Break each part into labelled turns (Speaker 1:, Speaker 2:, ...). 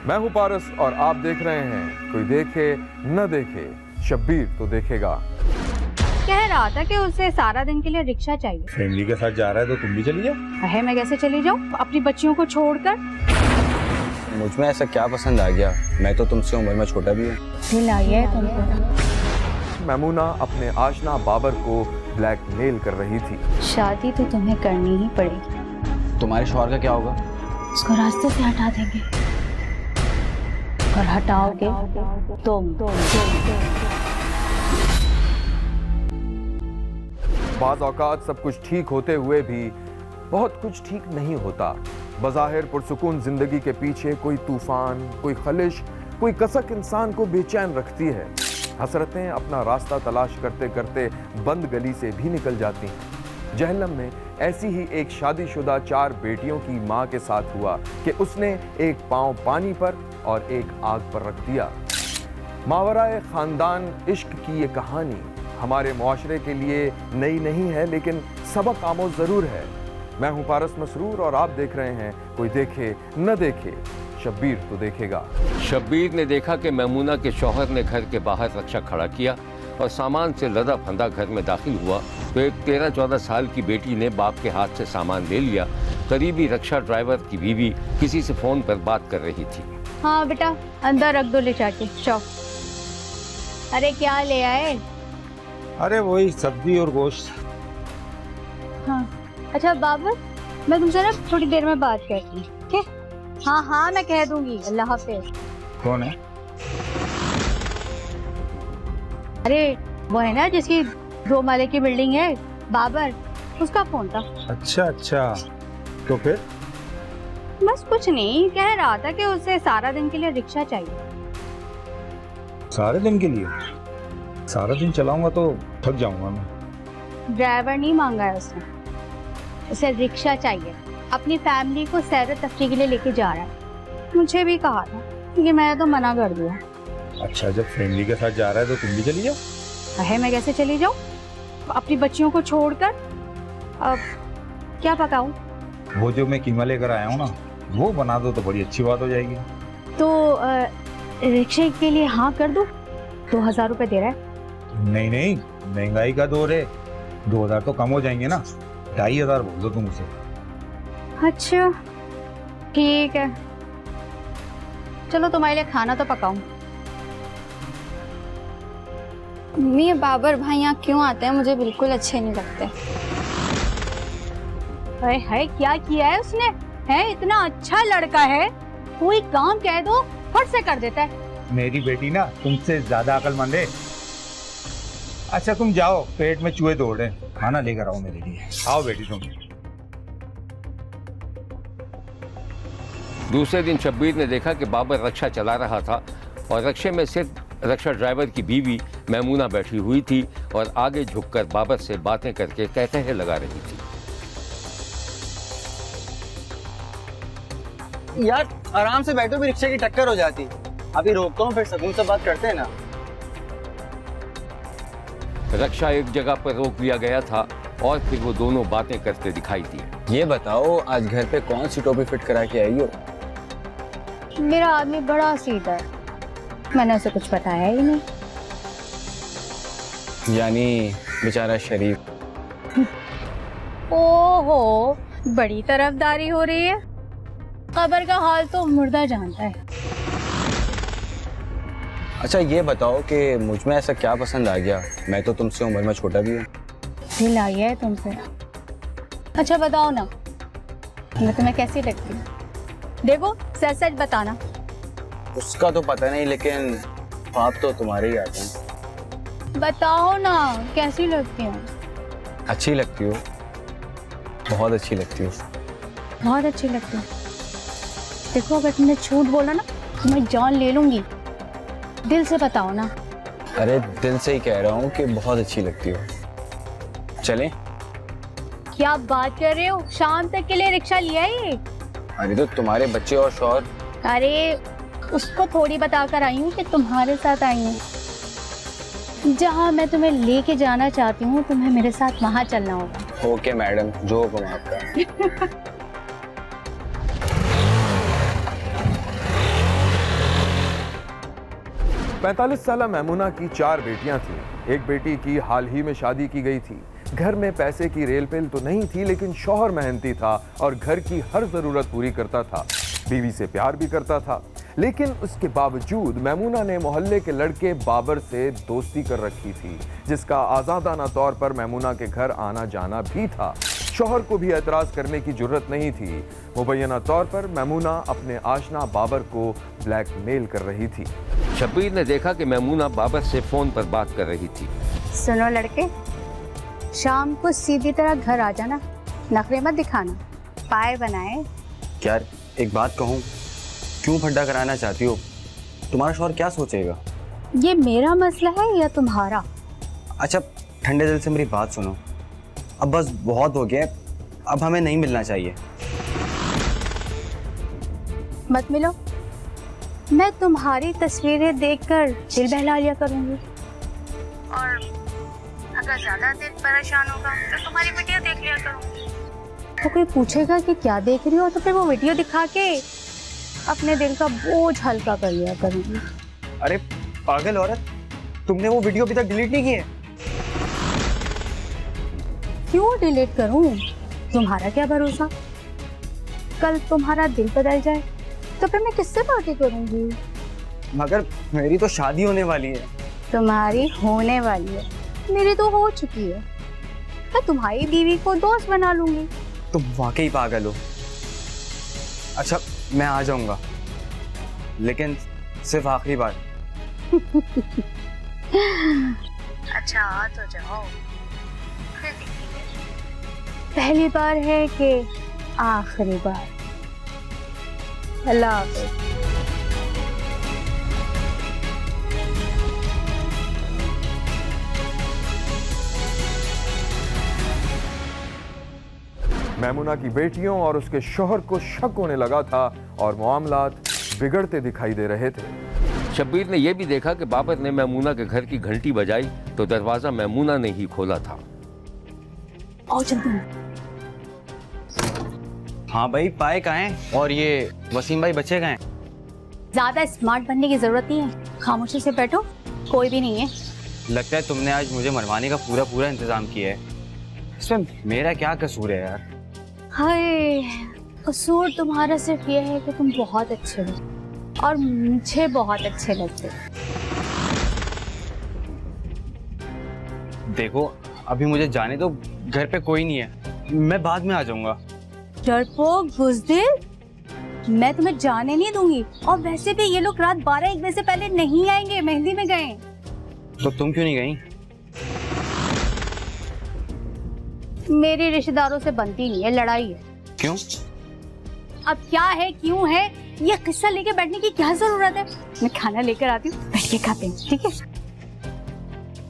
Speaker 1: मैं हूं पारस और आप देख रहे हैं कोई देखे न देखे शब्बीर तो देखेगा।
Speaker 2: कह रहा था कि उसे सारा दिन के लिए रिक्शा चाहिए।
Speaker 3: फैमिली के साथ जा रहा है तो तुम भी चली जाओ।
Speaker 2: है मैं कैसे चली जाऊँ अपनी बच्चियों को छोड़कर?
Speaker 4: मुझ में ऐसा क्या पसंद आ गया? मैं तो तुमसे उम्र में छोटा भी हूँ।
Speaker 2: दिल आई है तुमको।
Speaker 1: मैमूना अपने आशना बाबर को ब्लैकमेल कर रही थी।
Speaker 2: शादी तो तुम्हें करनी ही पड़ेगी।
Speaker 4: तुम्हारे शौहर का क्या होगा?
Speaker 2: उसको रास्ते से हटा देंगे और हटाओगे तुम।
Speaker 1: बाज़ औकात सब कुछ ठीक होते हुए भी बहुत कुछ ठीक नहीं होता। बज़ाहिर पुरसुकून जिंदगी के पीछे कोई तूफान, कोई खलिश, कोई कसक इंसान को बेचैन रखती है। हसरतें अपना रास्ता तलाश करते करते बंद गली से भी निकल जाती हैं। जहन्नम में ऐसी ही एक शादीशुदा 4 बेटियों की मां के साथ हुआ कि उसने एक पांव पानी पर और एक आग पर रख दिया। मावराए खानदान इश्क की ये कहानी हमारे मुआशरे के लिए नई नहीं है, लेकिन सबक आमोज जरूर है। मैं हूं पारस मसरूर और आप देख रहे हैं कोई देखे न देखे शब्बीर तो देखेगा।
Speaker 5: शब्बीर ने देखा कि मैमूना के शौहर ने घर के बाहर रक्षा खड़ा किया और सामान से लदा फंदा घर में दाखिल हुआ तो एक 13-14 साल की बेटी ने बाप के हाथ से सामान ले लिया। करीबी रक्षा ड्राइवर की बीवी किसी से फोन पर बात कर रही थी।
Speaker 2: हाँ बेटा, अंदर रख दो ले जाके। चौ अरे क्या ले आए?
Speaker 3: अरे वही सब्जी और गोश्त।
Speaker 2: हाँ अच्छा बाबर, मैं तुमसे ना थोड़ी देर में बात करती हूँ, ठीक है? हाँ हाँ मैं कह दूंगी। अल्लाह हाफिज।
Speaker 3: कौन है?
Speaker 2: अरे वो है ना जिसकी 2 माले की बिल्डिंग है, बाबर, उसका फोन था।
Speaker 3: अच्छा अच्छा, तो फिर?
Speaker 2: बस कुछ नहीं, कह रहा था कि उसे सारा दिन के लिए रिक्शा चाहिए।
Speaker 3: सारे दिन के लिए? सारा दिन चलाऊंगा तो थक जाऊंगा मैं।
Speaker 2: ड्राइवर नहीं मांगा है उसने, उसे रिक्शा चाहिए। अपनी फैमिली को सैर तफरीह के लिए लेके जा रहा है। मुझे भी कहा था कि मैंने तो मना कर दिया।
Speaker 3: अच्छा, जब फैमिली के साथ जा रहा है तो तुम भी चली जाओ।
Speaker 2: है मैं कैसे चली जाऊँ अपनी बच्चियों को छोड़कर? अब क्या पकाऊं?
Speaker 3: वो जो मैं कीमा लेकर आया हूँ ना, वो बना दो तो बड़ी अच्छी बात हो जाएगी।
Speaker 2: तो रिक्शे के लिए हाँ कर दूं? 2000 रुपए दे रहा है।
Speaker 3: नहीं नहीं, महंगाई का दौर है, 2000 तो कम हो जाएंगे ना। 2500 बोल दो तुम उसे।
Speaker 2: अच्छा ठीक है, चलो तुम्हारे लिए खाना तो पकाऊं।
Speaker 6: मम्मी, ये बाबर भाई यहाँ क्यों आते हैं? मुझे बिल्कुल अच्छे नहीं लगते।
Speaker 2: हाय हाय, क्या किया है उसने? है इतना अच्छा लड़का है, कोई काम कह दो फट से कर देता है।
Speaker 3: मेरी बेटी ना तुमसे ज्यादा अक्लमंद है। अच्छा तुम जाओ, पेट में चूहे दौड़ रहे हैं, खाना लेकर आओ मेरे लिए। आओ बेटी तुम।
Speaker 5: दूसरे दिन शब्बीर ने देखा कि बाबर रक्षा चला रहा था और रक्षे में सिर्फ रक्षा ड्राइवर की बीवी मैमूना बैठी हुई थी और आगे झुककर बाबर से बातें करके कहकहे लगा रही थी।
Speaker 4: यार आराम से बैठो, भी रिक्शे की टक्कर हो जाती। अभी रोकता हूँ, फिर सुकून से बात करते हैं ना।
Speaker 5: रक्षा एक जगह पर रोक लिया गया था और फिर वो दोनों बातें करते दिखाई दिए।
Speaker 4: ये बताओ, आज घर पे कौन सी टोपी फिट करा के आई हो?
Speaker 2: मेरा आदमी बड़ा सीधा है, मैंने उसे कुछ बताया ही नहीं।
Speaker 4: यानी बेचारा शरीफ।
Speaker 2: ओहो, बड़ी तरफदारी हो रही है। खबर का हाल तो मुर्दा जानता है।
Speaker 4: अच्छा ये बताओ कि मुझ में ऐसा क्या पसंद आ गया? मैं तो तुमसे उम्र में छोटा भी हूँ।
Speaker 2: दिल आई है तुमसे। अच्छा बताओ ना, मैं तुम्हें कैसी लगती हूँ? देखो सच सच बताना।
Speaker 4: उसका तो पता नहीं, लेकिन ख्वाब तो तुम्हारे ही आते हैं।
Speaker 2: बताओ ना कैसी लगती हूँ?
Speaker 4: अच्छी लगती हो, बहुत अच्छी लगती हो।
Speaker 2: बहुत अच्छी लगती हूँ। देखो अगर तुमने झूठ बोला ना तो मैं जान ले लूंगी। दिल से बताओ ना।
Speaker 4: अरे दिल से ही कह रहा हूँ कि बहुत अच्छी लगती हो। चलें?
Speaker 2: क्या बात कर रहे हो? शाम तक के लिए रिक्शा लिया है ये?
Speaker 4: अरे तो तुम्हारे बच्चे और शौहर।
Speaker 2: अरे उसको थोड़ी बताकर आई हूँ कि तुम्हारे साथ आई हूँ। जहाँ मैं तुम्हें लेके जाना चाहती हूँ तुम्हें मेरे साथ वहाँ चलना होगा।
Speaker 4: ओके मैडम, जो हुक्म आपका।
Speaker 1: 45 साला मैमुना की 4 बेटियां थीं। एक बेटी की हाल ही में शादी की गई थी। घर में पैसे की रेल पेल तो नहीं थी, लेकिन शौहर मेहनती था और घर की हर जरूरत पूरी करता था। बीवी से प्यार भी करता था, लेकिन उसके बावजूद मैमुना ने मोहल्ले के लड़के बाबर से दोस्ती कर रखी थी, जिसका आजादाना तौर पर मैमुना के घर आना जाना भी था। शौहर को भी एतराज करने की जुर्रत नहीं थी। मुबैना तौर पर मैमुना अपने आशना बाबर को ब्लैकमेल कर रही थी।
Speaker 5: शब्बीर ने देखा कि मैमुना बाबर से फोन पर बात कर रही थी।
Speaker 2: सुनो लड़के, शाम को सीधी तरह घर आ जाना, नखरे मत दिखाना, पाए बनाए।
Speaker 4: यार एक बात कहूँ, क्यों फड्डा कराना चाहती हो? तुम्हारा शौहर क्या सोचेगा?
Speaker 2: ये मेरा मसला है या तुम्हारा?
Speaker 4: अच्छा ठंडे दिल से मेरी बात सुनो, अब बस बहुत हो गया, अब हमें नहीं मिलना चाहिए।
Speaker 2: मत मिलो, मैं तुम्हारी तस्वीरें देखकर दिल बहला लिया करूंगी, और अगर ज्यादा दिल परेशान होगा तो तुम्हारी वीडियो देख लिया करूंगी। तो कोई पूछेगा कि क्या देख रही हो, तो फिर वो वीडियो दिखा के अपने दिल का बोझ हल्का कर लिया करूंगी।
Speaker 4: अरे पागल औरत, तुमने वो वीडियो अभी तक डिलीट नहीं की है?
Speaker 2: क्यों डिलीट करूं? तुम्हारा क्या भरोसा, कल तुम्हारा दिल बदल जाए तो फिर मैं किससे बातें करूंगी?
Speaker 4: मगर मेरी तो शादी होने वाली है।
Speaker 2: तुम्हारी होने वाली है, मेरी तो हो चुकी है। मैं तुम्हारी बीवी को दोस्त बना लूंगी।
Speaker 4: तुम वाकई पागल हो। अच्छा मैं आ जाऊंगा, लेकिन सिर्फ आखिरी बार।
Speaker 2: अच्छा आ तो जाओ, फिर देखेंगे पहली बार है कि आखिरी बार। अल्लाह हाफ़िज़।
Speaker 1: मैमुना की बेटियों और उसके शौहर को शक होने लगा था और मामलात बिगड़ते दिखाई दे रहे थे।
Speaker 5: शब्बीर ने यह भी देखा कि बाबर ने मैमुना के घर की घंटी बजाई तो दरवाजा मैमुना ने ही खोला था।
Speaker 2: आओ जल्दी।
Speaker 4: हाँ भाई, पाए कहाँ हैं? और ये वसीम भाई बच्चे कहाँ हैं?
Speaker 2: ज्यादा स्मार्ट बनने की जरूरत नहीं है, खामोशी से बैठो, कोई भी नहीं है।
Speaker 4: लगता है तुमने आज मुझे मरवाने का पूरा इंतजाम किया है। इसमें मेरा क्या कसूर है यार?
Speaker 2: हाय, कसूर तुम्हारा सिर्फ ये है कि तुम बहुत अच्छे हो और मुझे बहुत अच्छे लगते हो।
Speaker 4: देखो अभी मुझे जाने दो, घर पे कोई नहीं है, मैं बाद में आ जाऊंगा।
Speaker 2: डरपोक बुज़दिल, मैं तुम्हें जाने नहीं दूंगी, और वैसे भी ये लोग रात 12-1 बजे से पहले नहीं आएंगे, मेहंदी में गए।
Speaker 4: तो तुम क्यों नहीं गई?
Speaker 2: मेरे रिश्तेदारों से बनती नहीं है, लड़ाई है।
Speaker 4: क्यों?
Speaker 2: अब क्या है क्यों है, ये किस्सा लेके बैठने की क्या जरूरत है? मैं खाना लेकर आती हूँ, बैठ के खाते हैं, ठीक है?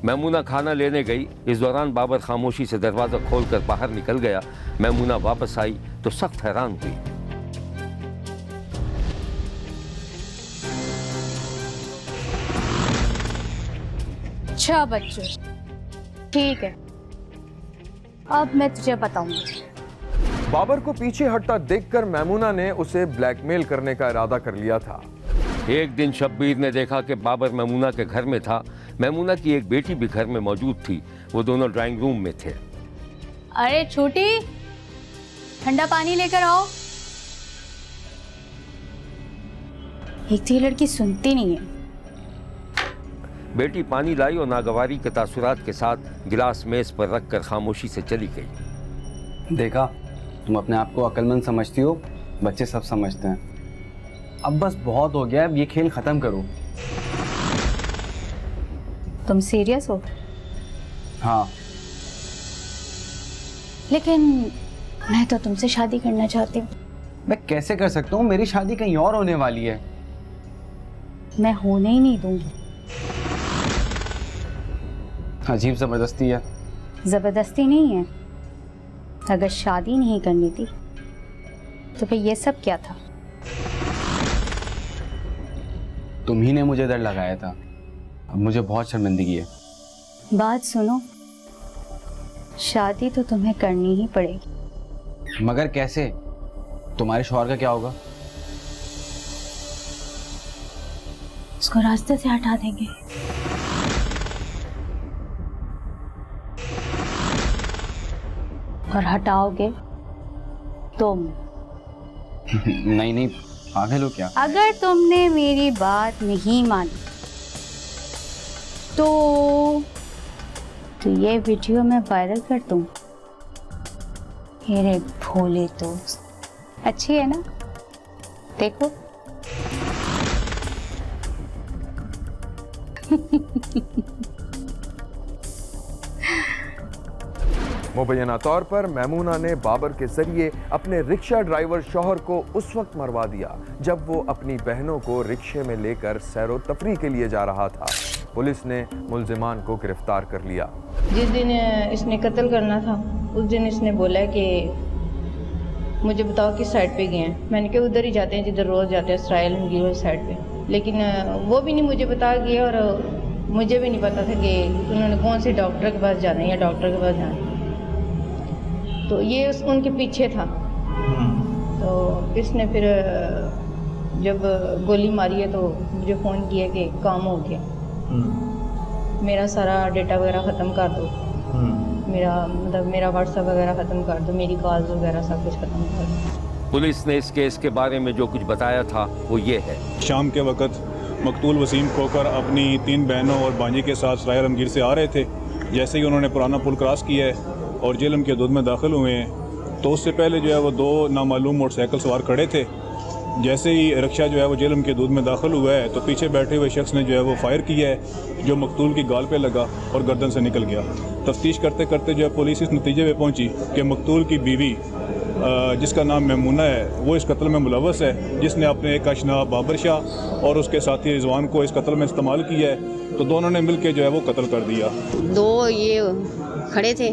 Speaker 5: मैमुना खाना लेने गई। इस दौरान बाबर खामोशी से दरवाजा खोलकर बाहर निकल गया। मैमुना वापस आई तो सख्त हैरान हुई।
Speaker 2: अच्छा बच्चों, ठीक है, अब मैं तुझे बताऊंगी।
Speaker 1: बाबर को पीछे हटता देखकर मैमुना ने उसे ब्लैकमेल करने का इरादा कर लिया था।
Speaker 5: एक दिन शब्बीर ने देखा कि बाबर मैमुना के घर में था। मैमुना की एक बेटी भी घर में मौजूद थी। वो दोनों ड्राइंग रूम में थे।
Speaker 2: अरे छोटी, ठंडा पानी लेकर आओ। एक तो ये लड़की सुनती नहीं है।
Speaker 5: बेटी पानी लाई और नागवारी के तासुरात के साथ गिलास मेज पर रखकर खामोशी से चली गई।
Speaker 4: देखा, तुम अपने आप को अक्लमंद समझती हो, बच्चे सब समझते हैं। अब बस बहुत हो गया, अब ये खेल खत्म करो।
Speaker 2: तुम सीरियस हो?
Speaker 4: हाँ।
Speaker 2: लेकिन मैं तो तुमसे शादी करना चाहती हूँ।
Speaker 4: मैं कैसे कर सकता हूँ? मेरी शादी कहीं और होने वाली है।
Speaker 2: मैं होने ही नहीं दूंगी।
Speaker 4: अजीब जबरदस्ती है।
Speaker 2: जबरदस्ती नहीं है, अगर शादी नहीं करनी थी तो फिर ये सब क्या था?
Speaker 4: तुम ही ने मुझे डर लगाया था, अब मुझे बहुत शर्मिंदगी है।
Speaker 2: बात सुनो, शादी तो तुम्हें करनी ही पड़ेगी।
Speaker 4: मगर कैसे? तुम्हारे शौहर का क्या होगा?
Speaker 2: उसको रास्ते से हटा देंगे। और हटाओगे तुम।
Speaker 4: नहीं नहीं, पागल हो क्या?
Speaker 2: अगर तुमने मेरी बात नहीं मानी तो ये वीडियो मैं वायरल कर दूं। मेरे भोले दोस्त, अच्छी है ना? देखो।
Speaker 1: मुबैना तौर पर मैमूना ने बाबर के जरिए अपने रिक्शा ड्राइवर शौहर को उस वक्त मरवा दिया जब वो अपनी बहनों को रिक्शे में लेकर सैरो तफरी के लिए जा रहा था। पुलिस ने मुल्जिमान को गिरफ्तार कर लिया।
Speaker 7: जिस दिन इसने कत्ल करना था उस दिन इसने बोला कि मुझे बताओ किस साइड पे गए हैं। मैंने कहा उधर ही जाते हैं जिधर रोज़ जाते हैं, इसराइल में गिरो साइड पे। लेकिन वो भी नहीं मुझे बता गए और मुझे भी नहीं पता था कि उन्होंने कौन से डॉक्टर के पास जाना है या डॉक्टर के पास जाना है। तो ये उनके पीछे था। तो इसने फिर जब गोली मारी है तो मुझे फ़ोन किया कि काम हो गया, मेरा सारा डेटा वगैरह ख़त्म कर दो, मेरा व्हाट्सएप वगैरह ख़त्म कर दो, मेरी कॉल्स वगैरह सब कुछ ख़त्म कर दो।
Speaker 5: पुलिस ने इस केस के बारे में जो कुछ बताया था वो ये है।
Speaker 8: शाम के वक्त मकतूल वसीम खोकर अपनी 3 बहनों और भांजी के साथ सराय रमगीर से आ रहे थे। जैसे ही उन्होंने पुराना पुल क्रॉस किया है और जेलम के हदूद में दाखिल हुए हैं तो उससे पहले जो है वो 2 नामालूम मोटरसाइकिल सवार खड़े थे। जैसे ही रिक्शा जो है वो जेलम के हदूद में दाखिल हुआ है तो पीछे बैठे हुए शख्स ने जो है वो फायर किया है जो मकतूल की गाल पे लगा और गर्दन से निकल गया। तफ्तीश करते करते जो है पुलिस इस नतीजे पे पहुंची कि मकतूल की बीवी जिसका नाम मैमूना है वो इस कत्ल में मुलव्वस है, जिसने अपने एक आशना बाबर शाह और उसके साथी रिजवान को इस कत्ल में इस्तेमाल किया है। तो दोनों ने मिलकर जो है वो कत्ल कर दिया।
Speaker 9: 2 ये खड़े थे,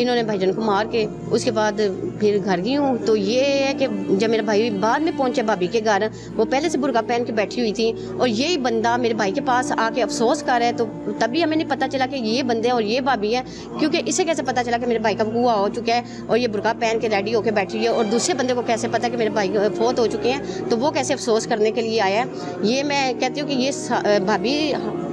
Speaker 9: इन्होंने भाईजान को मार के उसके बाद फिर घर गई हूँ। तो ये है कि जब मेरा भाई बाद में पहुंचे भाभी के घर, वो पहले से बुर्का पहन के बैठी हुई थी और यही बंदा मेरे भाई के पास आके अफसोस कर रहा है। तो तभी हमें नहीं पता चला कि ये बंदे और ये भाभी है, क्योंकि इसे कैसे पता चला कि मेरे भाई का हुआ हो चुका है और ये बुर्का पहन के रेडी होकर बैठी है, और दूसरे बंदे को कैसे पता कि मेरे भाई फौत हो चुके हैं, तो वो कैसे अफसोस करने के लिए आया है। ये मैं कहती हूँ कि ये भाभी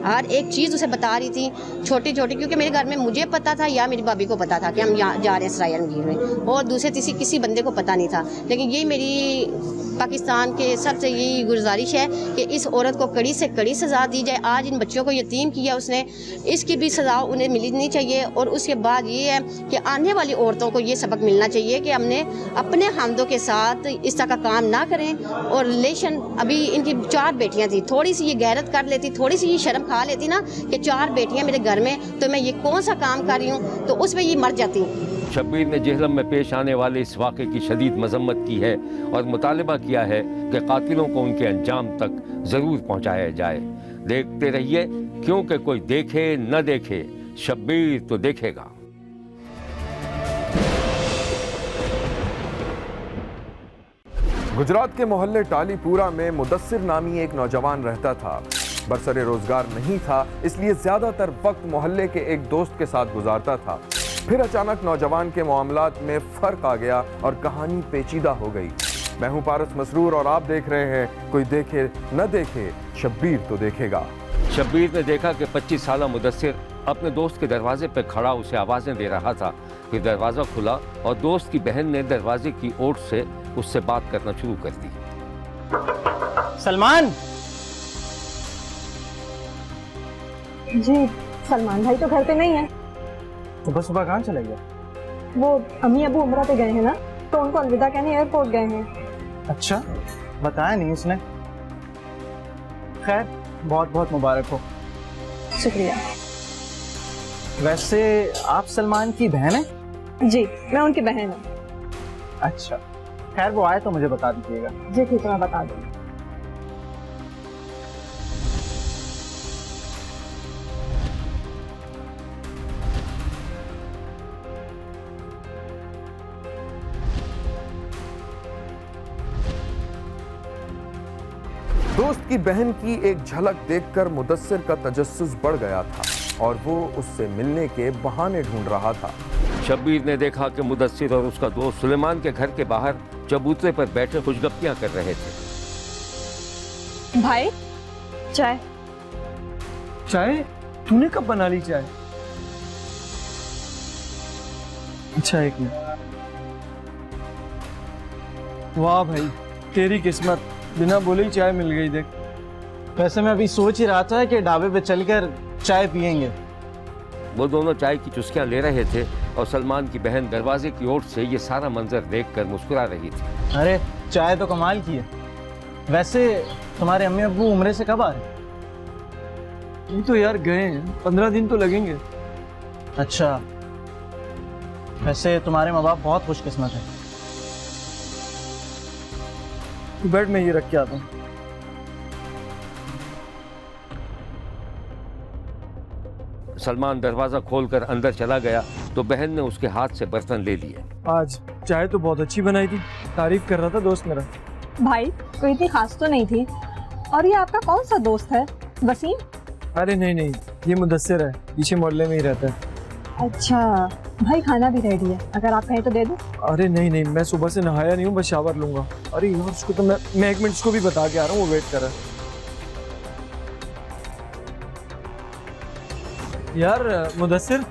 Speaker 9: हर एक चीज़ उसे बता रही थी, छोटी छोटी, क्योंकि मेरे घर में मुझे पता था या मेरी भाभी को पता था कि हम यहाँ जा रहे हैं सराय रमगीर में, और दूसरे किसी बंदे को पता नहीं था। लेकिन ये मेरी पाकिस्तान के सबसे यही गुजारिश है कि इस औरत को कड़ी से कड़ी सज़ा दी जाए। आज इन बच्चों को यतीम किया उसने, इसकी भी सज़ा उन्हें मिलनी चाहिए। और उसके बाद ये है कि आने वाली औरतों को ये सबक मिलना चाहिए कि हमने अपने हमदों के साथ इस तरह का काम ना करें। और रिलेशन, अभी इनकी 4 बेटियाँ थी, थोड़ी सी ये गैरत कर लेती, थोड़ी सी ये शर्म खा लेती ना कि 4 बेटियाँ मेरे घर में, तो मैं ये कौन सा काम कर रही हूँ, तो उसमें ये मर जाती।
Speaker 5: शब्बीर ने जेहलम में पेश आने वाले इस वाक़े की शदीद मजम्मत की है और मुतालबा किया है कि कातिलों को उनके अंजाम तक ज़रूर पहुँचाया जाए। देखते रहिए, क्योंकि कोई देखे न देखे, शब्बीर तो देखेगा।
Speaker 1: गुजरात के मोहल्ले टालीपुरा में मुदस्सिर नामी एक नौजवान रहता था। बरसरे रोजगार नहीं था, इसलिए ज्यादातर वक्त मोहल्ले के एक दोस्त के साथ गुजारता था। फिर अचानक नौजवान के मामलात में फर्क आ गया और कहानी पेचीदा हो गई। मैं हूं पारस मसरूर और आप देख रहे हैं कोई देखे न देखे, शब्बीर तो देखेगा।
Speaker 5: शब्बीर ने देखा कि 25 साला मुदस्सिर अपने दोस्त के दरवाजे पर खड़ा उसे आवाज़ें दे रहा था। फिर दरवाज़ा खुला और दोस्त की बहन ने दरवाजे की ओर से उससे बात करना शुरू कर दी।
Speaker 10: सलमान
Speaker 11: जी, सलमान भाई तो घर पे नहीं है।
Speaker 10: सुबह सुबह कहाँ चले गए?
Speaker 11: वो अम्मी अबू उम्रा पे गए हैं ना, तो उनको अलविदा कहने एयरपोर्ट गए हैं।
Speaker 10: अच्छा, बताया नहीं उसने। खैर, बहुत बहुत मुबारक हो।
Speaker 11: शुक्रिया।
Speaker 10: वैसे आप सलमान की बहन हैं?
Speaker 11: जी, मैं उनकी बहन हूँ।
Speaker 10: अच्छा, खैर वो आए तो मुझे बता दीजिएगा।
Speaker 11: जी ठीक है, मैं बता दूँगी।
Speaker 1: दोस्त की बहन की एक झलक देखकर मुदस्सिर का तजस्सुस बढ़ गया था और वो उससे मिलने के बहाने ढूंढ रहा था।
Speaker 5: शब्बीर ने देखा कि मुदस्सिर और उसका दोस्त सुलेमान के घर के बाहर चबूतरे पर बैठे खुशगप्पियां कर रहे थे।
Speaker 11: भाई, चाय।
Speaker 10: चाय? तूने कब बना ली चाय? अच्छा, एक मिनट। वाह भाई, तेरी किस्मत, बिना बोले ही चाय मिल गई। देख, वैसे मैं अभी सोच ही रहा था कि ढाबे पे चलकर चाय पियेंगे।
Speaker 5: वो दोनों चाय की चुस्कियां ले रहे थे और सलमान की बहन दरवाजे की ओर से ये सारा मंजर देखकर मुस्कुरा रही थी।
Speaker 10: अरे चाय तो कमाल की है। वैसे तुम्हारे अम्मी अब्बू उम्रे से कब आ रहे? ये तो यार गए हैं, 15 दिन तो लगेंगे। अच्छा, वैसे तुम्हारे माँ बाप बहुत खुशकिस्मत है। तू बैठ, मैं ये रख के आता हूँ।
Speaker 5: सलमान दरवाजा खोलकर अंदर चला गया तो बहन ने उसके हाथ से बर्तन ले लिए।
Speaker 10: आज चाय तो बहुत अच्छी बनाई थी, तारीफ कर रहा था दोस्त मेरा।
Speaker 11: भाई कोई इतनी खास तो नहीं थी। और ये आपका कौन सा दोस्त है, वसीम?
Speaker 10: अरे नहीं नहीं, ये मुदस्सिर है, पीछे मोहल्ले में ही रहता है।
Speaker 11: अच्छा भाई, खाना भी रेडी है, अगर आप कहें तो दे दूं?
Speaker 10: अरे नहीं नहीं, मैं सुबह से नहाया नहीं हूँ, बस शावर लूंगा। अरे यार उसको तो मैं 1 मिनट उसको भी बता के आ रहा हूँ, वो वेट कर रहा है। यार मुदस्सिर,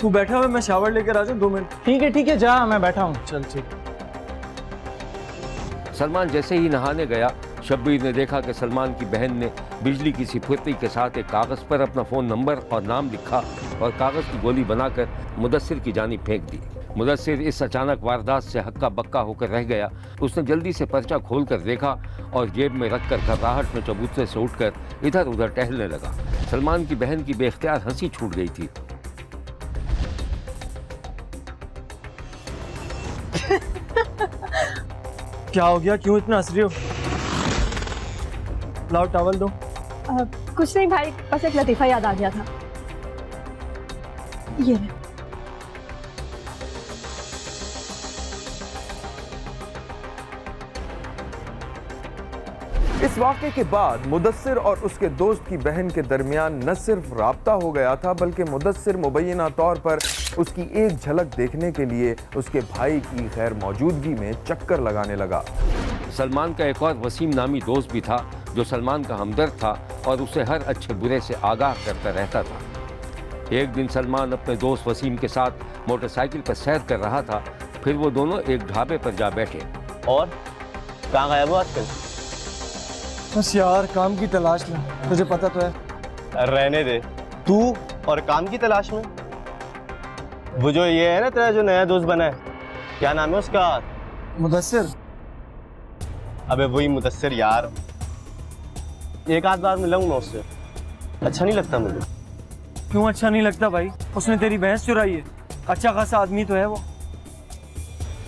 Speaker 10: तू बैठा हुआ, मैं शावर लेकर आ जाऊँ 2 मिनट? ठीक है, जा, मैं बैठा हूँ। चल ठीक।
Speaker 5: सलमान जैसे ही नहाने गया, शब्बीर ने देखा कि सलमान की बहन ने बिजली की सी फुर्ती के साथ एक कागज़ पर अपना फ़ोन नंबर और नाम लिखा और कागज़ की गोली बनाकर मुदस्सिर की जानिब फेंक दी। मुदस्सिर इस अचानक वारदात से हक्का बक्का होकर रह गया। उसने जल्दी से पर्चा खोलकर देखा और जेब में रखकर घबराहट में चबूतरे से उठकर इधर उधर टहलने लगा। सलमान की बहन की बेख्तियार हंसी छूट गई थी।
Speaker 10: क्या हो गया, क्यों इतना हंस रही हो? लाओ टॉवल दो।
Speaker 11: कुछ नहीं भाई, बस एक लतीफ़ा याद आ गया था। ये ले।
Speaker 1: इस वाक़े के बाद मुदस्सिर और उसके दोस्त की बहन के दरमियान न सिर्फ राब्ता हो गया था, बल्कि मुदस्सिर मुबैना तौर पर उसकी एक झलक देखने के लिए उसके भाई की गैर मौजूदगी में चक्कर लगाने लगा।
Speaker 5: सलमान का एक और वसीम नामी दोस्त भी था जो सलमान का हमदर्द था और उसे हर अच्छे बुरे से आगाह करता रहता था। एक दिन सलमान अपने दोस्त वसीम के साथ मोटरसाइकिल पर सैर कर रहा था। फिर वो दोनों एक ढाबे पर जा बैठे।
Speaker 12: और कहाँ गया वो आजकल?
Speaker 10: बस यार, काम की तलाश में, तुझे पता तो है।
Speaker 12: रहने दे, तू और काम की तलाश में? वो जो ये है ना तेरा जो नया दोस्त बना है, क्या नाम है उसका?
Speaker 10: मुदस्सिर।
Speaker 12: अबे वही मुदस्सिर यार, एक आध बार मिला हूँ मैं उससे, अच्छा नहीं लगता मुझे।
Speaker 10: क्यों अच्छा नहीं लगता भाई? उसने तेरी भैंस चुराई है, अच्छा खासा आदमी तो है वो।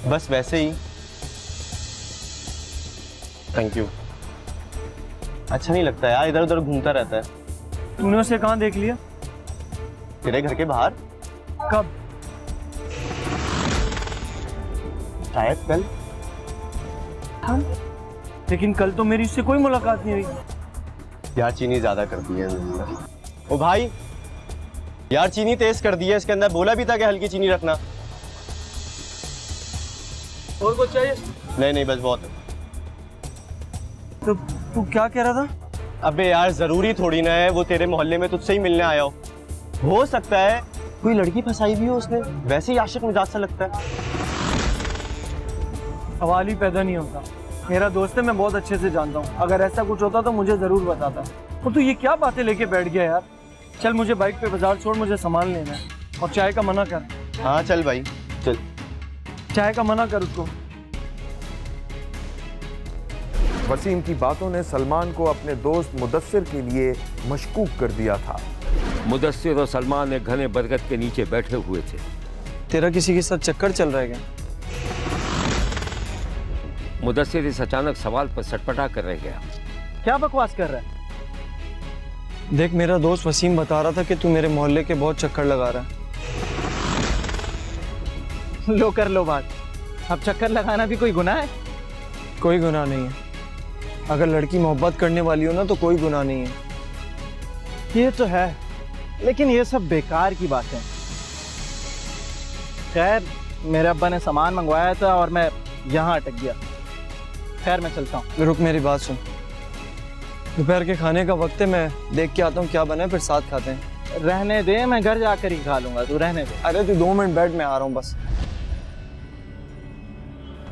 Speaker 12: बस वैसे ही। Thank you. अच्छा नहीं लगता यार, इधर उधर घूमता रहता है।
Speaker 10: तूने उसे कहाँ देख लिया?
Speaker 12: तेरे घर के बाहर।
Speaker 10: कब?
Speaker 12: शायद कल।
Speaker 10: हाँ? लेकिन कल तो मेरी उससे कोई मुलाकात नहीं हुई।
Speaker 12: यार चीनी ज्यादा कर दी है। ओ भाई यार, चीनी तेज कर दी है इसके अंदर, बोला भी था कि हल्की चीनी रखना।
Speaker 10: और कुछ चाहिए?
Speaker 12: नहीं बस बहुत है।
Speaker 10: तो तू क्या कह रहा था?
Speaker 12: अबे यार जरूरी थोड़ी ना है वो तेरे मोहल्ले में तुझसे ही मिलने आया हो सकता है कोई लड़की फंसाई भी हो उसने, वैसे ही आशिक मिजाज सा लगता है।
Speaker 10: सवाल ही पैदा नहीं होता। मेरा दोस्त है, मैं बहुत अच्छे से जानता हूँ, अगर ऐसा कुछ होता तो मुझे जरूर बताता। और तू ये क्या बातें लेके बैठ गया यार? चल मुझे बाइक पे बाजार छोड़, मुझे सामान लेना है। और चाय का मना कर।
Speaker 12: हाँ चल भाई चल।
Speaker 10: चाय का मना कर उसको।
Speaker 1: वसीम की बातों ने सलमान को अपने दोस्त मुदस्सिर के लिए मशकूक कर दिया था।
Speaker 5: मुदस्सिर और सलमान एक घने बरगद के नीचे बैठे हुए थे।
Speaker 10: तेरा किसी के साथ चक्कर चल रहा है क्या?
Speaker 5: मुदस्सिर इस अचानक सवाल पर सटपटा कर रह गया।
Speaker 10: क्या बकवास कर रहा है? देख, मेरा दोस्त वसीम बता रहा था कि तू मेरे मोहल्ले के बहुत चक्कर लगा रहा है। लो कर लो बात। अब चक्कर लगाना भी कोई गुनाह है? कोई गुनाह नहीं है। अगर लड़की मोहब्बत करने वाली हो ना तो कोई गुनाह नहीं है। ये तो है, लेकिन ये सब बेकार की बात है। खैर, मेरे अब्बा ने सामान मंगवाया था और मैं यहाँ अटक गया। खैर मैं चलता हूँ। रुक, मेरी बात सुन। दोपहर के खाने का वक्त है, मैं देख के आता हूँ क्या बना है, फिर साथ खाते हैं। रहने दे, मैं घर जाकर ही खा लूंगा, तू रहने दे। अरे तू 2 मिनट बैठ, मैं आ रहा हूँ बस।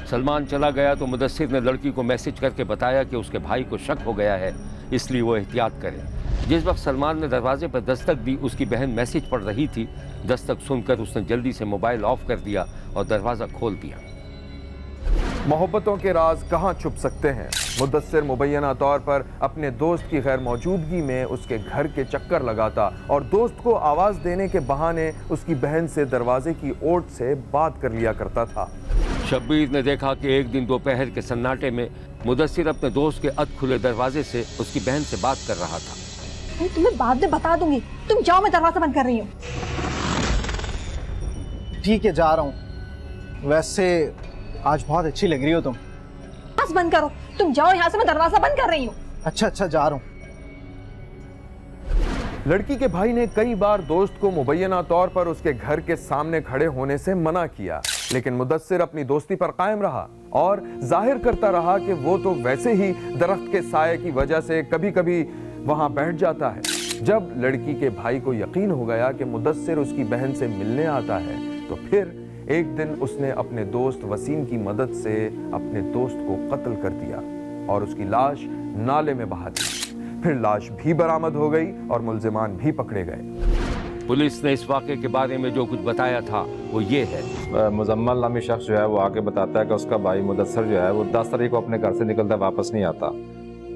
Speaker 5: सलमान चला गया तो मुदस्सिर ने लड़की को मैसेज करके बताया कि उसके भाई को शक हो गया है, इसलिए वो एहतियात करे। जिस वक्त सलमान ने दरवाजे पर दस्तक दी, उसकी बहन मैसेज पढ़ रही थी। दस्तक सुनकर उसने जल्दी से मोबाइल ऑफ कर दिया और दरवाज़ा खोल दिया।
Speaker 1: मोहब्बतों के राज कहाँ छुप सकते हैं। मुदस्सिर मुबैना तौर पर अपने दोस्त की गैर मौजूदगी में उसके घर के चक्कर लगाता और दोस्त को आवाज़ देने के बहाने उसकी बहन से दरवाजे की ओट से बात कर लिया करता था।
Speaker 5: शब्बीर ने देखा कि एक दिन दोपहर के सन्नाटे में मुदस्सिर अपने दोस्त के अध खुले दरवाजे से उसकी बहन से बात कर रहा था।
Speaker 11: तुम्हें बाद में बता दूंगी, तुम जाओ, मैं दरवाजा बंद कर रही हूँ।
Speaker 10: ठीक है, जा रहा हूँ। वैसे आज बहुत अच्छी लग रही हो तुम।
Speaker 11: बस बंद करो, तुम जाओ यहाँ से, मैं दरवाजा बंद कर रही हूँ।
Speaker 10: अच्छा जा रहा हूँ।
Speaker 1: लड़की के भाई ने कई बार दोस्त को मुबैना तौर पर उसके घर के सामने खड़े होने से मना किया, लेकिन मुदस्सिर अपनी दोस्ती पर कायम रहा और जाहिर करता रहा कि वो तो वैसे ही दरख्त के साये की वजह से कभी कभी वहां बैठ जाता है। जब लड़की के भाई को यकीन हो गया कि मुदस्सिर उसकी बहन से मिलने आता है, तो फिर एक दिन उसने अपने दोस्त वसीम की मदद से अपने दोस्त को कत्ल कर दिया और उसकी लाश नाले में बहा दी। फिर लाश भी बरामद हो गई और मुल्जिमान भी पकड़े गए।
Speaker 5: पुलिस ने इस वाक़े के बारे में जो कुछ बताया था वो ये है।
Speaker 13: मुजम्मल नामी शख्स जो है वो आके बताता है कि उसका भाई मुदस्सिर जो है वो 10 तारीख को अपने घर से निकलता वापस नहीं आता।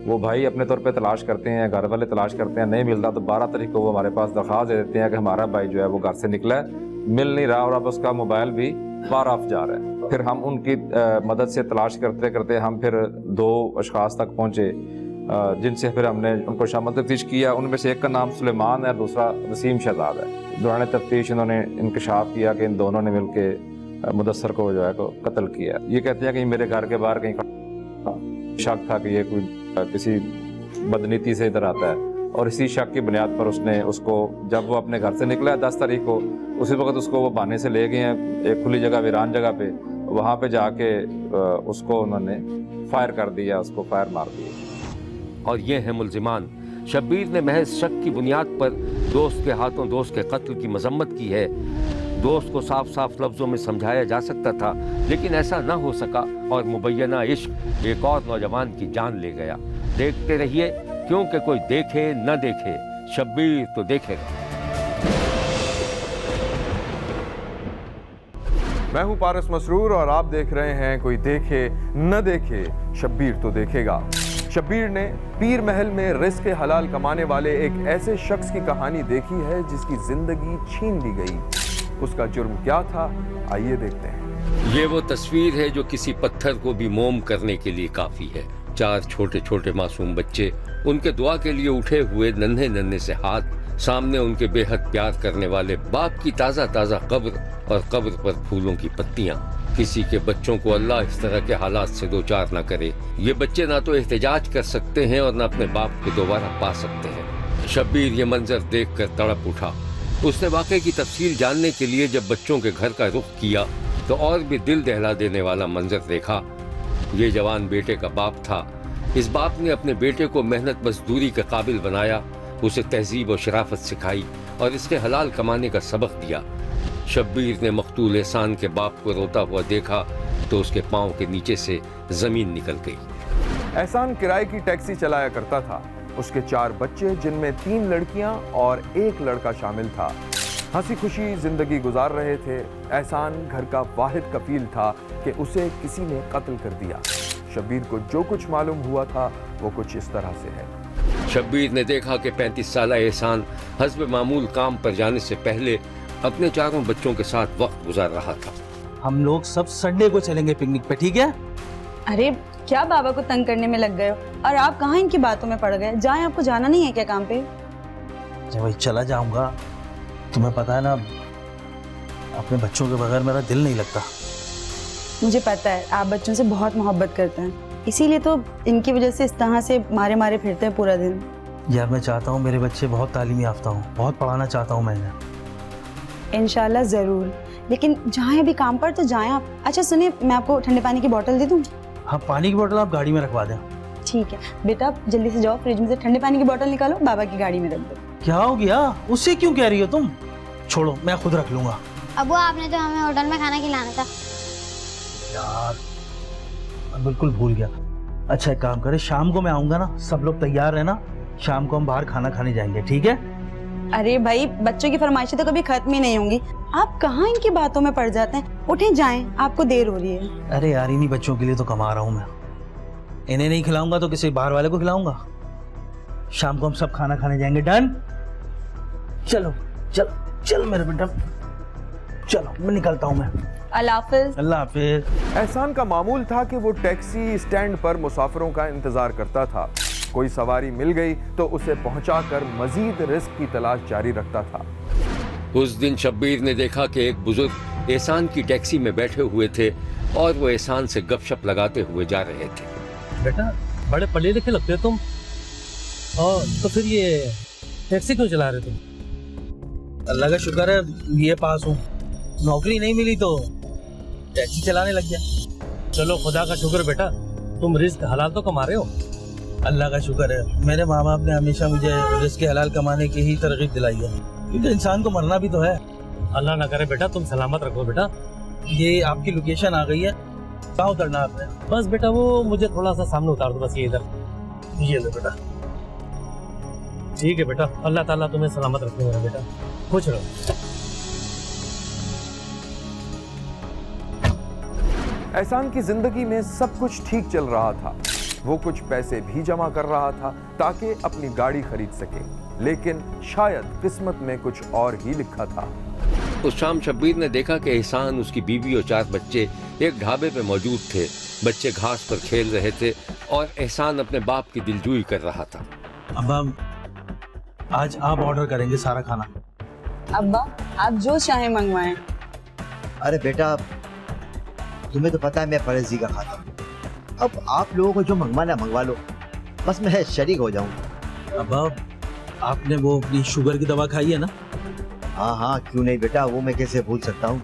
Speaker 13: वो भाई अपने तौर पे तलाश करते हैं, घर वाले तलाश करते हैं, नहीं मिलता तो 12 तारीख को वो हमारे पास दरख्वास्त दे देते हैं कि हमारा भाई जो है वो घर से निकला है, मिल नहीं रहा और अब उसका मोबाइल भी बार ऑफ जा रहा है। फिर हम उनकी मदद से तलाश करते करते हम फिर 2 अशखास तक पहुँचे, जिनसे फिर हमने उनको शामिल तफ्तीश किया। उनमें से एक का नाम सुलेमान है, दूसरा वसीम शहजाद है। दौरान तफ्तीश इन्होंने इंकशाफ किया कि इन दोनों ने मिल के मुदस्सिर को जो है को कत्ल किया। ये कहते हैं कि मेरे घर के बाहर कहीं शक था कि ये कोई किसी बदनीति से इधर आता है और इसी शक की बुनियाद पर उसने उसको, जब वो अपने घर से निकला है 10 तारीख को, उसी वक्त उसको वो बहाने से ले गए हैं एक खुली जगह, वीरान जगह पे। वहाँ पे जाके उसको उन्होंने फायर कर दिया, उसको फायर मार दिया।
Speaker 5: और ये है मुल्जिमान। शब्बीर ने महज शक की बुनियाद पर दोस्त के हाथों दोस्त के कत्ल की मजम्मत की है। दोस्त को साफ साफ लफ्ज़ों में समझाया जा सकता था, लेकिन ऐसा ना हो सका और मुबैना इश्क एक और नौजवान की जान ले गया। देखते रहिए, क्योंकि कोई देखे न देखे, शब्बीर तो देखेगा।
Speaker 1: मैं हूं पारस मसरूर और आप देख रहे हैं कोई देखे न देखे, शब्बीर तो देखेगा। शब्बीर ने पीर महल में रिस्क हलाल कमाने वाले एक ऐसे शख्स की कहानी देखी है जिसकी जिंदगी छीन ली गई। उसका जुर्म क्या था, आइए देखते हैं।
Speaker 5: ये वो तस्वीर है जो किसी पत्थर को भी मोम करने के लिए काफी है। 4 छोटे छोटे मासूम बच्चे, उनके दुआ के लिए उठे हुए नन्हे नन्हे से हाथ, सामने उनके बेहद प्यार करने वाले बाप की ताज़ा ताज़ा कब्र और कब्र पर फूलों की पत्तियां। किसी के बच्चों को अल्लाह इस तरह के हालात से दो चार न करे। ये बच्चे ना तो एहतजाज कर सकते हैं और न अपने बाप को दोबारा पा सकते हैं। शब्बीर ये मंजर देखकर तड़प उठा। उसने वाकई की तफसील जानने के लिए जब बच्चों के घर का रुख किया तो और भी दिल दहला देने वाला मंजर देखा। ये जवान बेटे का बाप था। इस बाप ने अपने बेटे को मेहनत मजदूरी के काबिल बनाया, उसे तहजीब और शराफत सिखाई और इसके हलाल कमाने का सबक दिया। शब्बीर ने मकतूल एहसान के बाप को रोता हुआ देखा तो उसके पांव के नीचे से जमीन निकल गई।
Speaker 1: एहसान किराए की टैक्सी चलाया करता था। उसके 4 बच्चे, जिनमें 3 लड़कियां और 1 लड़का शामिल था, हंसी खुशी जिंदगी गुजार रहे थे। एहसान घर का वाहिद कफील था कि उसे किसी ने कत्ल कर दिया। शब्बीर को जो कुछ मालूम हुआ था वो कुछ इस तरह से है।
Speaker 5: शब्बीर ने देखा कि 35 साला एहसान हस्ब मामूल काम पर जाने से पहले अपने 4 बच्चों के साथ वक्त गुजार रहा था।
Speaker 10: हम लोग सब संडे को चलेंगे पिकनिक पे, ठीक है?
Speaker 14: अरे क्या बाबा को तंग करने में लग गए हो? और आप कहाँ इनकी बातों में पड़ गए? जाएं, आपको जाना नहीं है क्या काम पे?
Speaker 10: जब भाई चला जाऊंगा, तुम्हें पता है ना अपने बच्चों के बगैर मेरा दिल नहीं लगता।
Speaker 14: मुझे पता है आप बच्चों से बहुत मोहब्बत करते हैं, इसीलिए तो इनकी वजह से इस तरह से मारे मारे फिरते हैं पूरा दिन।
Speaker 10: यार मैं चाहता हूँ मेरे बच्चे बहुत तालीम याफ्ता हों, बहुत पढ़ाना चाहता हूँ मैं इन्हें।
Speaker 14: इंशाल्लाह ज़रूर, लेकिन जाएं अभी काम पर तो जाएं आप। अच्छा सुनिए, मैं आपको ठंडे पानी की बोतल दे दूँ?
Speaker 10: हाँ, पानी की बोतल आप गाड़ी में रखवा दें।
Speaker 14: ठीक है बेटा, आप जल्दी से जाओ, फ्रिज में से ठंडे पानी की बोतल निकालो, बाबा की गाड़ी में रख दो।
Speaker 10: क्या हो गया? उससे क्यों कह रही हो तुम? छोड़ो, मैं खुद रख लूंगा।
Speaker 6: अबू आपने तो हमें होटल में खाना खिलाना था।
Speaker 10: यार मैं बिल्कुल भूल गया। अच्छा एक काम करे, शाम को मैं आऊंगा ना, सब लोग तैयार रहना, शाम को हम बाहर खाना खाने जाएंगे, ठीक है?
Speaker 14: अरे भाई, बच्चों की फरमाइशें तो कभी खत्म ही नहीं होंगी, आप कहाँ इनकी बातों में पड़ जाते हैं। उठें जाएं, आपको देर हो रही है।
Speaker 10: अरे यार, इन्हीं बच्चों के लिए तो कमा रहा हूँ मैं, इन्हें नहीं खिलाऊंगा तो किसी बाहर वाले को खिलाऊंगा। शाम को हम सब खाना खाने जाएंगे, डन? चलो चल चल मेरे बेटा, चलो मैं निकलता हूँ मैं।
Speaker 14: अल्लाह हाफिज।
Speaker 10: अल्लाह हाफिज।
Speaker 1: एहसान का मामूल था कि वो टैक्सी स्टैंड पर मुसाफिरों का इंतजार करता था। कोई सवारी मिल गई तो उसे पहुंचाकर मजीद रिस्क की तलाश जारी रखता था।
Speaker 5: उस दिन शब्बीर ने देखा कि एक बुजुर्ग एहसान की टैक्सी में बैठे हुए थे और वो एहसान से गपशप लगाते हुए जा रहे थे।
Speaker 10: बेटा बड़े पढ़े लिखे लगते हो तुम, और तो फिर ये टैक्सी क्यों चला रहे तुम? अल्लाह का शुक्र है ये पास हूँ, नौकरी नहीं मिली तो टैक्सी चलाने लग गया। चलो खुदा का शुक्र बेटा, तुम रिस्क हलाल तो कमा रहे हो। अल्लाह का शुक्र है, मेरे माँ बाप ने हमेशा मुझे रिस्क हलाल कमाने की ही तरगीब दिलाई है, क्योंकि इंसान को मरना भी तो है। अल्लाह ना करे बेटा, तुम सलामत रखो बेटा। ये आपकी लोकेशन आ गई है, कहाँ उतरना आपने? बस बेटा वो मुझे थोड़ा सा सामने उतार दो, बस ये इधर। ये लो बेटा। ठीक है बेटा, अल्लाह ताला तुम्हें सलामत रखे मेरा बेटा, खुश रहो।
Speaker 1: एहसान की जिंदगी में सब कुछ ठीक चल रहा था। वो कुछ पैसे भी जमा कर रहा था ताकि अपनी गाड़ी खरीद सके, लेकिन शायद किस्मत में कुछ और ही लिखा था।
Speaker 5: उस शाम शब्बीर ने देखा कि एहसान, उसकी बीवी और 4 बच्चे एक ढाबे पे मौजूद थे। बच्चे घास पर खेल रहे थे और एहसान अपने बाप की दिलजोई कर रहा था।
Speaker 10: अब्बा आज आप ऑर्डर करेंगे सारा खाना।
Speaker 14: अब्बा आप जो चाहे मंगवाएं।
Speaker 15: अरे बेटा तुम्हें तो पता है मैं परहेज़ी का खाता हूँ, अब आप लोगों को जो मंगवाना मंगवा लो, बस मैं शरीक हो जाऊँ।
Speaker 10: अब्बा आपने वो अपनी शुगर की दवा खाई है ना?
Speaker 15: हाँ हाँ क्यों नहीं बेटा, वो मैं कैसे भूल सकता हूँ।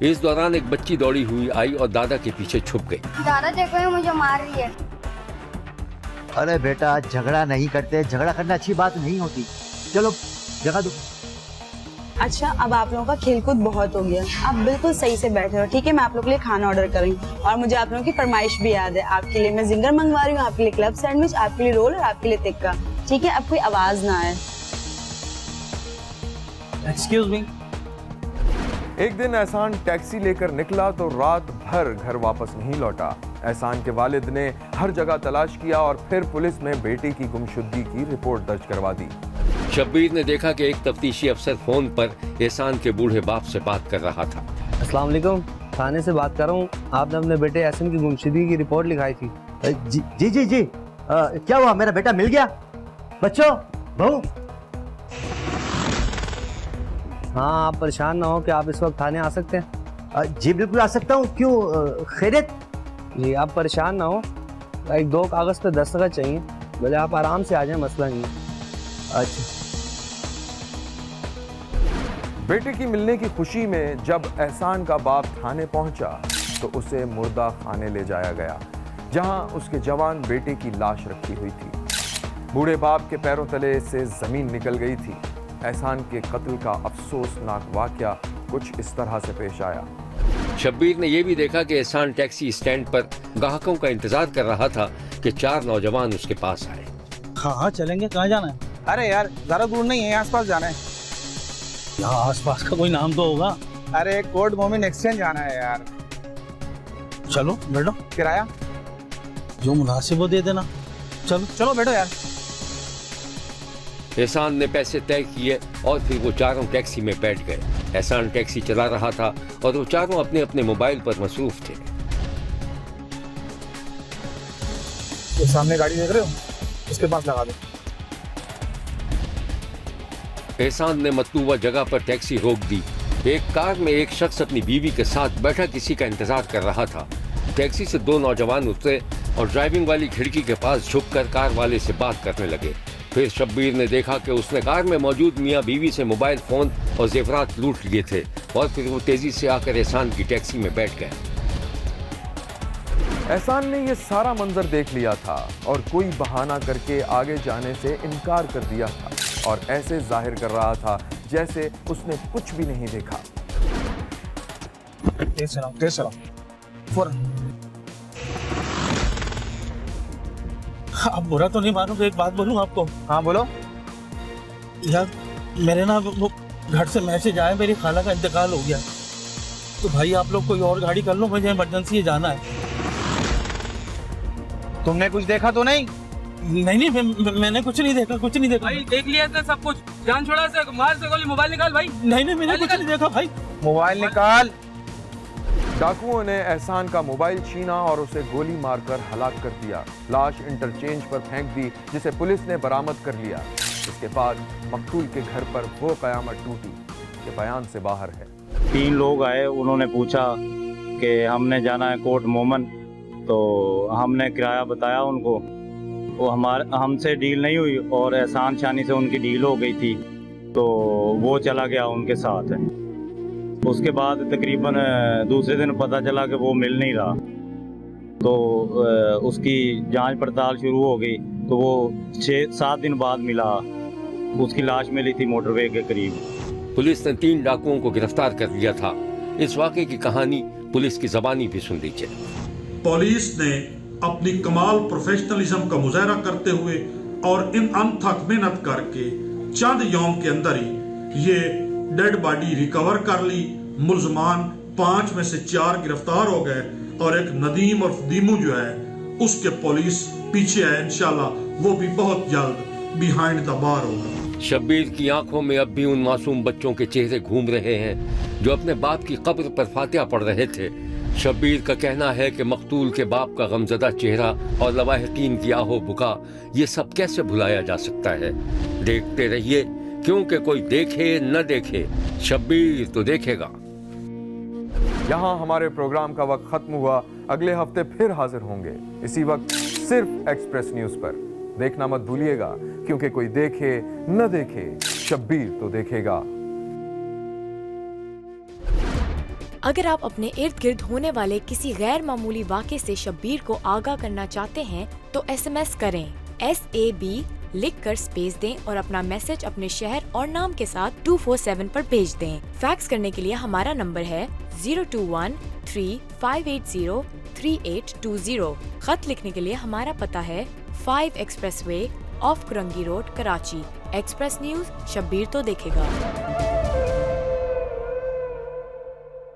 Speaker 5: इस दौरान एक बच्ची दौड़ी हुई आई और दादा के पीछे छुप गई।
Speaker 6: दादा देखो ये मुझे मार रही है।
Speaker 15: अरे बेटा झगड़ा नहीं करते, झगड़ा करना अच्छी बात नहीं होती, चलो जगह दो।
Speaker 14: अच्छा अब आप लोगों का खेलकूद बहुत हो गया, आप बिल्कुल सही से बैठे हो, ठीक है? मैं आप लोगों के लिए खाना ऑर्डर करूंगी, और मुझे आप लोगों की फरमाइश भी याद है। आपके लिए मैं जिंगर मंगवा रही हूँ, आपके लिए क्लब सैंडविच, आपके लिए रोल और आपके लिए टिक्का, ठीक है? अब कोई आवाज ना आए।
Speaker 10: Excuse me.
Speaker 1: एक दिन एहसान टैक्सी लेकर निकला तो रात भर घर वापस नहीं लौटा। एहसान के वालिद ने हर जगह तलाश किया और फिर पुलिस में बेटे की गुमशुदगी की रिपोर्ट दर्ज करवा दी।
Speaker 5: शब्बीर ने देखा कि एक तफ्तीशी अफसर फोन पर एहसान के बूढ़े बाप से बात कर रहा था।
Speaker 16: अस्सलाम वालेकुम, थाने से बात कर रहा हूँ। आपने अपने बेटे एहसान की गुमशुदगी की रिपोर्ट लिखाई थी।
Speaker 15: जी जी जी जी क्या हुआ, मेरा बेटा मिल गया? बच्चों बहू।
Speaker 16: हाँ आप परेशान ना हो कि आप इस वक्त थाने आ सकते हैं?
Speaker 15: जी बिल्कुल आ सकता हूँ, क्यों खैरियत?
Speaker 16: जी आप परेशान ना हो, एक 2 कागज़ पे दस्तखत चाहिए, बोले आप आराम से आ जाएं, मसला नहीं है।
Speaker 15: अच्छा।
Speaker 1: बेटे की मिलने की खुशी में जब एहसान का बाप थाने पहुंचा तो उसे मुर्दा खाने ले जाया गया, जहां उसके जवान बेटे की लाश रखी हुई थी। बूढ़े बाप के पैरों तले से जमीन निकल गई थी। एहसान के कत्ल का अफसोसनाक वाकया कुछ इस तरह से पेश आया।
Speaker 5: शब्बीर ने यह भी देखा कि एहसान टैक्सी स्टैंड पर ग्राहकों का इंतजार कर रहा था कि 4 नौजवान उसके पास आए।
Speaker 10: हाँ हाँ चलेंगे, कहाँ जाना है?
Speaker 17: अरे यार ज्यादा दूर नहीं है, आसपास जाना है।
Speaker 10: यहाँ आसपास का कोई नाम तो होगा।
Speaker 17: अरे कोर्ट मोमिन एक्सचेंज जाना है यार।
Speaker 10: चलो बैठो।
Speaker 17: किराया
Speaker 10: जो मुनासिब हो दे देना। चलो
Speaker 17: चलो बैठो यार।
Speaker 5: एहसान ने पैसे तय किए और फिर वो चारों टैक्सी में बैठ गए। एहसान टैक्सी चला रहा था और वो चारों अपने अपने मोबाइल पर मसरूफ थे।
Speaker 17: तो सामने गाड़ी देख रहे हो, उसके पास लगा दो।
Speaker 5: एहसान ने मतलूबा जगह पर टैक्सी रोक दी। एक कार में एक शख्स अपनी बीवी के साथ बैठा किसी का इंतजार कर रहा था। टैक्सी से 2 नौजवान उतरे और ड्राइविंग वाली खिड़की के पास झुककर कार वाले से बात करने लगे। फिर शब्बीर ने देखा कि उसने कार में मौजूद मियां बीवी से मोबाइल फोन और जेवरात लूट लिए थे और फिर वो तेजी से आकर एहसान की टैक्सी में बैठ गए।
Speaker 1: एहसान ने यह सारा मंजर देख लिया था और कोई बहाना करके आगे जाने से इनकार कर दिया था और ऐसे जाहिर कर रहा था जैसे उसने कुछ भी नहीं देखा।
Speaker 17: तेज चलाओ फौरन। आप बुरा तो नहीं मानोगे, एक बात बोलूं आपको?
Speaker 12: हाँ बोलो।
Speaker 17: यार मेरे ना वो घर से मैसेज आया, मेरी खाला का इंतकाल हो गया, तो भाई आप लोग कोई और गाड़ी कर लो, मुझे इमरजेंसी जाना है।
Speaker 12: तुमने कुछ देखा तो नहीं?
Speaker 17: नहीं, मैंने कुछ नहीं देखा, कुछ नहीं देखा
Speaker 16: भाई। देख लिया था सब कुछ, जान छोड़ा से, मार से गोली, मोबाइल निकाल भाई।
Speaker 17: नहीं, मैंने कुछ नहीं देखा भाई।
Speaker 12: मोबाइल निकाल।
Speaker 1: डाकुओं ने एहसान का मोबाइल छीना और उसे गोली मारकर हलाक कर दिया। लाश इंटरचेंज पर फेंक दी, जिसे पुलिस ने बरामद कर लिया। इसके बाद मकतूल के घर पर वो कयामत टूटी कि बयान से बाहर है।
Speaker 18: 3 लोग आए, उन्होंने पूछा कि हमने जाना है कोट मोमन, तो हमने किराया बताया उनको। वो हमसे डील नहीं हुई और एहसान शानी से उनकी डील हो गई थी, तो वो चला गया उनके साथ। उसके बाद तकरीबन दूसरे दिन पता चला कि वो मिल नहीं रहा, तो उसकी जांच पड़ताल शुरू हो गई, तो वो 6-7 दिन बाद मिला। उसकी लाश मिली थी मोटरवे के करीब।
Speaker 5: पुलिस ने 3 डाकुओं को गिरफ्तार कर लिया था। इस वाक़े की कहानी पुलिस की ज़बानी भी सुन लीजिए।
Speaker 19: पुलिस ने अपनी कमाल प्रोफेशनलिज्म का मुजाहरा करते हुए और इन अनथक मेहनत करके चंद यौम के अंदर ही ये डेड बॉडी रिकवर कर ली। मुल्जमान 5 में से 4 गिरफ्तार हो गए और एक नदीम और फदीमू जो है उसके पुलिस पीछे है। इंशाल्लाह वो भी बहुत जल्द बिहाइंड द बार होगा।
Speaker 5: शब्बीर की आंखों में अब भी उन मासूम बच्चों के चेहरे घूम रहे हैं जो अपने बाप की कब्र पर फातिहा पढ़ रहे थे। शब्बीर का कहना है कि मकतूल के बाप का गमजदा चेहरा और लवाहिकीन की आहो बुका, ये सब कैसे भुलाया जा सकता है। देखते रहिए, क्योंकि कोई देखे न देखे, शब्बीर तो देखेगा।
Speaker 1: यहाँ हमारे प्रोग्राम का वक्त खत्म हुआ। अगले हफ्ते फिर हाजिर होंगे इसी वक्त सिर्फ एक्सप्रेस न्यूज पर। देखना मत भूलिएगा, क्योंकि कोई देखे न देखे, शब्बीर तो देखेगा।
Speaker 20: अगर आप अपने इर्द गिर्द होने वाले किसी गैर मामूली वाक़े से शब्बीर को आगाह करना चाहते हैं तो SMS करें SAB लिखकर स्पेस दें और अपना मैसेज अपने शहर और नाम के साथ 247 पर भेज दें। फैक्स करने के लिए हमारा नंबर है 021-3580-3820। खत लिखने के लिए हमारा पता है 5 expressway of Korangi road, Karachi. Express news, Shabbir तो देखेगा।